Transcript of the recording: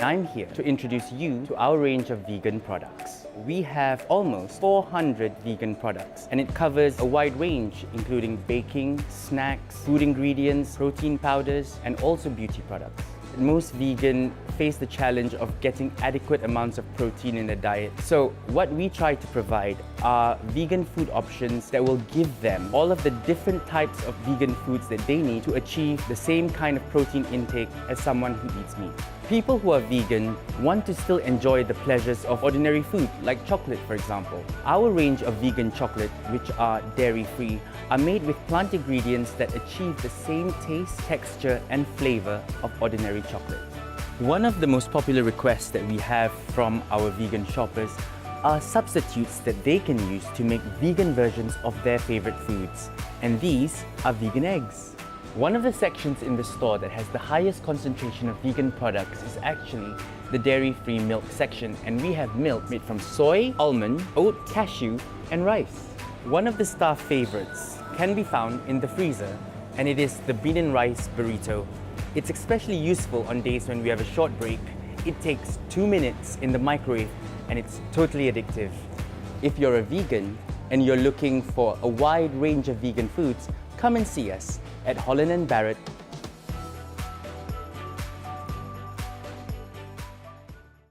I'm here to introduce you to our range of vegan products. We have almost 400 vegan products, and it covers a wide range including baking, snacks, food ingredients, protein powders, and also beauty products. Most vegan face the challenge of getting adequate amounts of protein in their diet. So what we try to provide are vegan food options that will give them all of the different types of vegan foods that they need to achieve the same kind of protein intake as someone who eats meat. People who are vegan want to still enjoy the pleasures of ordinary food, like chocolate, for example. Our range of vegan chocolate, which are dairy-free, are made with plant ingredients that achieve the same taste, texture, and flavor of ordinary chocolate. One of the most popular requests that we have from our vegan shoppers are substitutes that they can use to make vegan versions of their favorite foods. And these are vegan eggs. One of the sections in the store that has the highest concentration of vegan products is actually the dairy-free milk section, and we have milk made from soy, almond, oat, cashew, and rice. One of the star favorites can be found in the freezer, and it is the bean and rice burrito. It's especially useful on days when we have a short break. It takes 2 minutes in the microwave, and it's totally addictive. If you're a vegan and you're looking for a wide range of vegan foods, come and see us at Holland Barrett